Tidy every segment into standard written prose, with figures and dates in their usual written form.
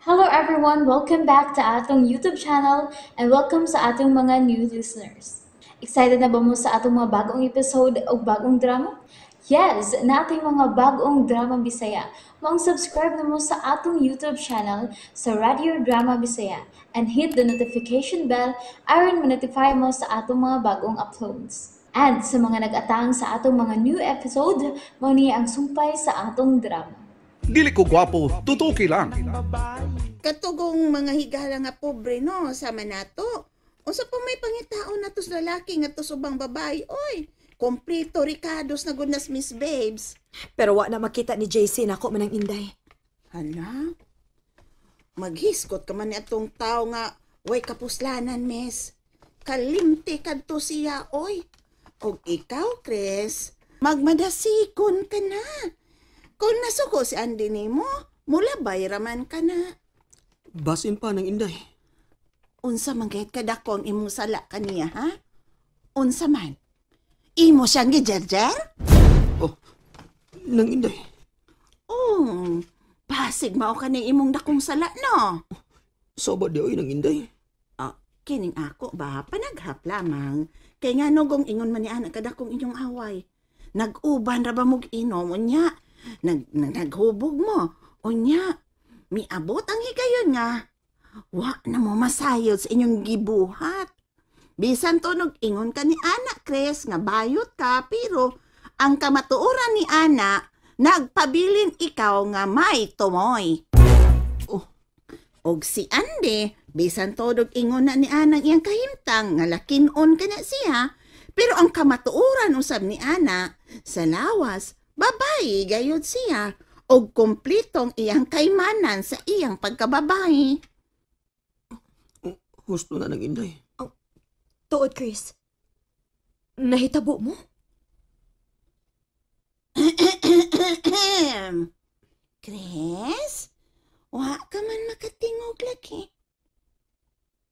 Hello everyone, welcome back to atong YouTube channel and welcome sa atong mga new listeners. Excited na ba mo sa atong mga bagong episode o bagong drama? Yes, na ating mga bagong drama Bisaya. Mag-subscribe na mo sa atong YouTube channel sa Radio Drama Bisaya and hit the notification bell aron ma-notify mo sa atong mga bagong uploads. And sa mga nag-atang sa atong mga new episode, mao niya ang sumpay sa atong drama. Dili ko gwapo, tutuki lang. Katugong mga higala nga pobre no sa manato. Unsa pa may pangitaon na tos lalaki nga tos ubang babae oy. Kompleto Ricardos na gunas Miss Babes. Pero wa na makita ni JC na ako manang inday. Hala. Maghiskot ka man ni atong tao nga way kapuslanan, miss. Kalimti kadto siya oy. Og ikaw, Chris, magmadasikon ka na. Kung nasuko si Andy nimo, mula bayraman ka na. Basin pa ng inday. Unsa man kahit kadako ang imong sala kaniya, ha? Unsa man? Imo siyang gijerjer? Oh, ng inday. Oh, pasig mao ka ng imong dakong sala, no? Soba di oy ng inday. Ah, kining ako ba? Panaghap lamang. Kay nga nugong ingon man ni anak kadakong inyong away. Nag-uban ra ba mog inom, unya? Naghubog mo, unya? Miabot ang higayon nga. Wa na mo masayod sa inyong gibuhat. Bisan tunog ingon ka ni anak, Chris, nga bayot ka, pero ang kamatuoran ni anak, nagpabilin ikaw nga may tumoy. Oh. Og si Andy, bisan tunog ingon na ni anak iyang kahimtang, nga lakinon ka na siya, pero ang kamatuoran usab ni anak, sa lawas, babae gayud siya, og kumplitong iyang kaymanan sa iyang pagkababae. Husto na ng inday. Tuod, Chris. Nahitabo mo? Chris? Wa ka man makatingog lagi.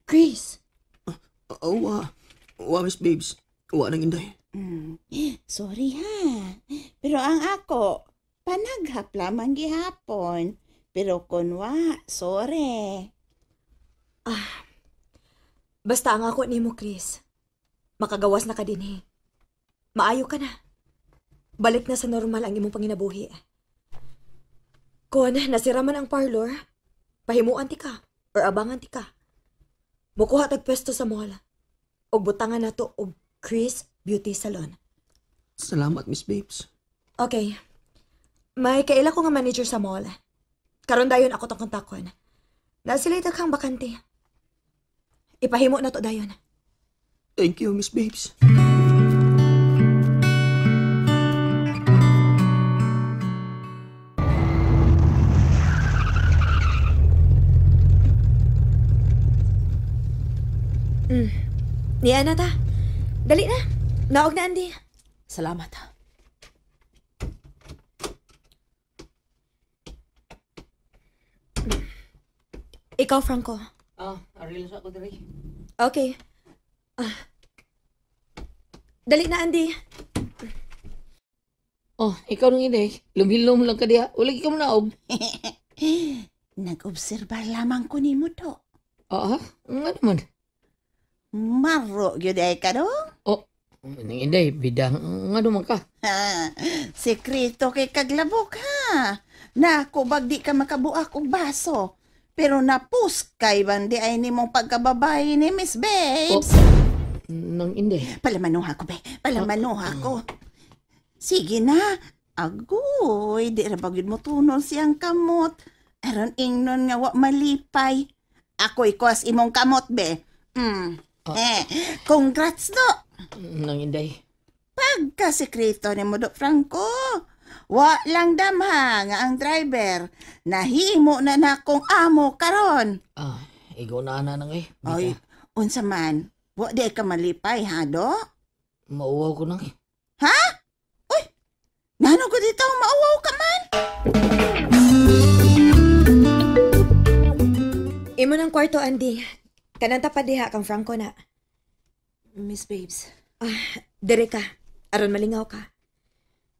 Chris, Wa, Miss Babes. Wa ng inday. Sorry ha. Pero ang ako, panaghap lamang gihapon. Pero kun wa, sorry. basta ang ako nimo, Chris. Makagawas na ka din eh. Maayo ka na. Balik na sa normal ang imong panginabuhi. Kung nasira man ang parlor, pahimuan ti ka or abangan ti ka. Mukuha tag pwesto sa mall. Og butangan na to og Chris Beauty Salon. Salamat, Miss Babes. Okay. May kaila ko nga manager sa mall. Karon dayon ako tong kontakon. Nasilay kang bakante. Ipahimo na to dayon. Thank you, Miss Babes. Niya na ta. Dali na. Naog na, Andy. Salamat. Ikaw, Franco. Aril sa ako diri. Okay. Dali na, Andy. Oh, ikaw nung inday. Lumhilom lang ka diha. Wala ka mo naog. Nag-obserba lamang ko nimo to. Ah, nga naman. Maro gyud ay ka do? Oh, nung inday, bidang nga naman ka. Ha, sekreto kay kaglabok ha. Nakubag di ka makabuak og baso. Pero napus kay bandi ay nimong pagkababae ni Miss Babes. Nung inday. Palamanuha ko, be. Palamanuha ko. Sige na. Agoy, di ra bagyod mo tunon siyang kamot. Aron ingnon nga wa malipay. Ako ikwas imong kamot, be. Congrats do. Nung inday. Pagkasekreto ni mo do, Franco. Wa lang damha nga ang driver. Nahimo na nakong amo karon. Ah, ikaw na nang eh. Ay, unsa man. Wa di ka malipay, ha, do? Mauwaw ko nang eh. Ha? Uy, nano ko dito mauwaw ka man? Imo ng kwarto, Andy. Kananta pa diha kang Franco na. Miss Babes. Dere ka. Aron malingaw ka.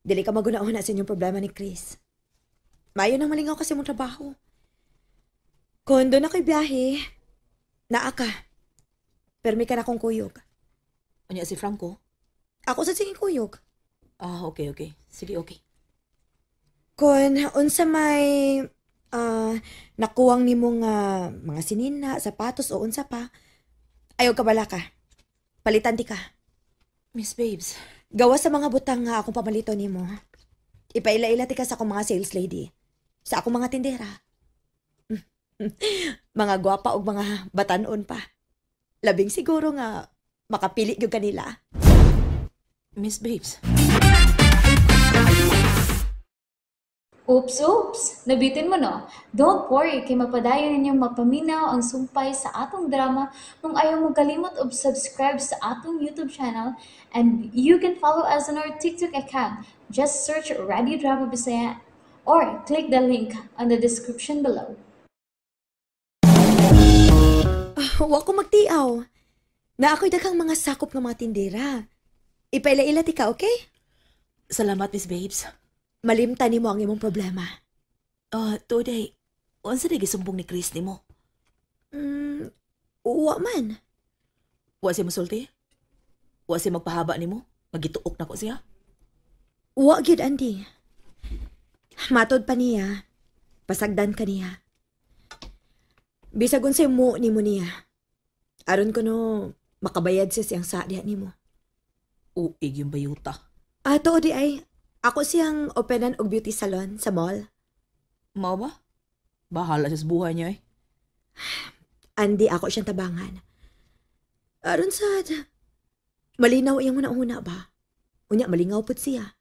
Dili ka magunahon na sa inyong problema ni Chris. Mayo nang malingaw kasi mong trabaho. Kung doon ako'y biyahe, naa ka. Permi ka na kong kuyog. Unya si Franco? Ako sa singing kuyog. Ah, okay. Sige, okay. Kung unsa may nakuwang nimo nga mga sinina, sapatos o unsa pa, ayaw ka bala ka. Palitan ti ka. Miss Babes, Gawa sa mga butang nga akong pamalito nimo. Ipaila-ila ti ka sa akong mga sales lady. Sa akong mga tindera. Mga gwapa o mga batanon pa. Labing siguro nga makapili yung kanila. Miss Babes. Oops! Nabitin mo no? Don't worry, kay mapadayon ninyong mapaminaw ang sumpay sa atong drama kung ayaw mo kalimot og subscribe sa atong YouTube channel and you can follow us on our TikTok account. Just search Radio Drama Bisaya or click the link on the description below. Wa ko magtiaw. Na ako'y daghang mga sakop ng mga tindera. Ipaila-ila ti ka, okay? Salamat, Miss Babes. Malimtan nimo ang imong problema. Today, unsa na gisumbong ni Chris nimo? Wa man. Wa siya masulti? Wa siya magpahaba nimo? Magituok na ko siya? Wa gyud Andy. Matod pa niya. Pasagdan ka niya. Bisag unsay mo nimo niya. Aron ko no makabayad siya siyang sadya nimo. Uig yung bayuta. Ato di ay ako siyang openan og beauty salon sa mall. Mao ba? Bahala siya sa buhay niya eh. Andi ako siyang tabangan. Aron sad. Malinaw iyang una ba? Unya malingaw pud siya.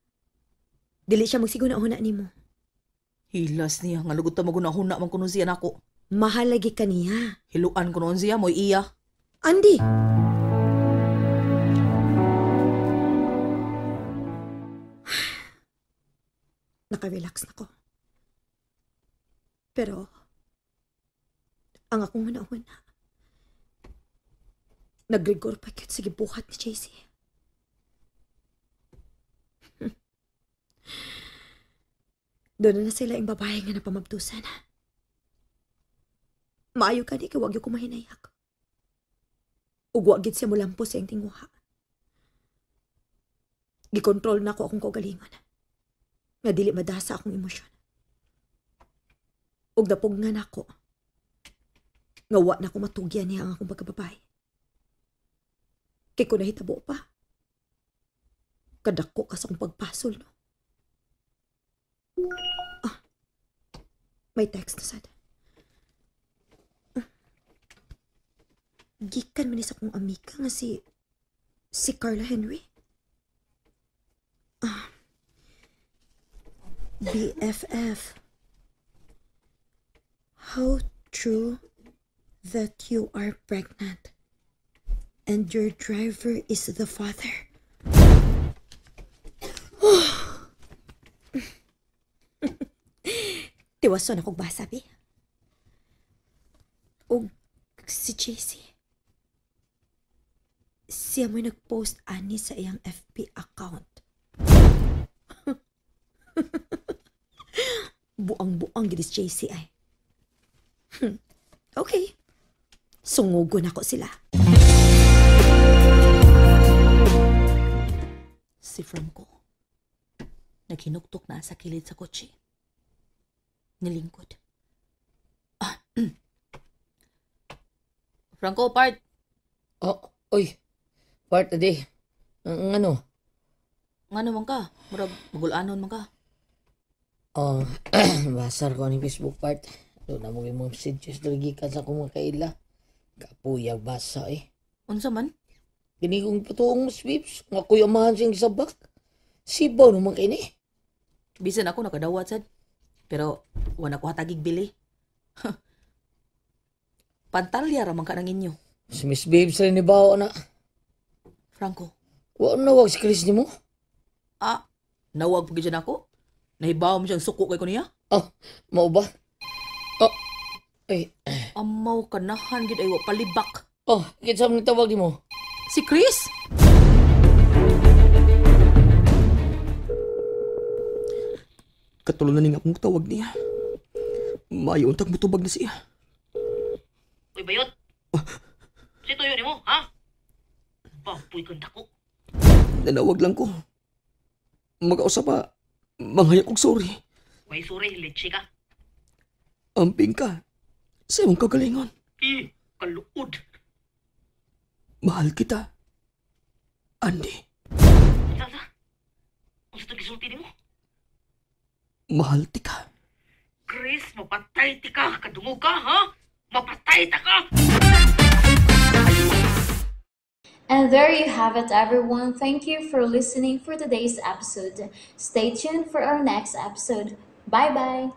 Dili siya magsiguna-una nimo. Hilas niya, nga lugot ta maguna-huna man kuno siya nako. Mahal lagi ka niya. Hiluan ko noon siya, mo'y iya. Andi! Naka-relax na ko. Pero, ang akong una-una, nag-rigor pa kahit sige buhat ni JC. Doon na sila yung babae nga napamabtusan. Maayo ka di, kawag yung kumahinayak. Ugwagit siya mulampo siyang tinguha. Gikontrol na ako akong kagalingon. Nga dili madasa akong emosyon. Ug napog nga nako. Nga wa na ako matugyan niya ang akong pagkababae. Kay ko nahitabo pa. Kadako ka sa akong pagpasol, no? May text na sad. Gikan man sa akong amiga nga si Carla Henry. BFF. How true that you are pregnant and your driver is the father. Tiwason akong basa, bi. O si JC. Siya mo'y nag-post ani sa iyang FB account. Buang-buang gidis JC ay. Okay. Sungugon ako sila. Si Franco. Naghinuktok na sa kilid sa kotse. Nilingkod. Franco, part. Oy. Part adi. Ang ano? Nga naman ka. Murag magulanon man ka. Basar ko ni Facebook part. Doon na mo yung messages lagi ka sa akong mga kaila. Kapuyag basa eh. Unsa man? Gini kong patuong mas Babes. Nga kuya mahan siyang isabak. Sibaw naman kayo ni. Bisan ako nakadawat sad. Pero wala ko hatagig bili. Pantalya raman ka ng inyo. Si Miss Babes rin ni Bao na. Franco. Wa nawag si Chris ni mo? Nawag pag dyan ako. Nahibaw mo siyang suko kay ko niya. Mau ba? Ay. Amaw kanahan gid ay wa palibak. Kitsa mo tawag ni mo? Si Chris? Katulad na nga mong tawag niya. Mayo untag mutubag na siya. Uy, bayot. Sito yun mo, ha? Baboy kang dako. Nanawag lang ko. Mag-ausap pa. Manghaya kong sorry. Way suri, leche ka. Amping ka. Sa iyong kagalingon. Kaluod. Mahal kita. Andy. Sa? Ang sa gisulti ni mo? Mahal ti ka. Chris, mapatay ti ka. Kadungog ka, ha? Mapatay ta ka! And there you have it, everyone. Thank you for listening for today's episode. Stay tuned for our next episode. Bye bye.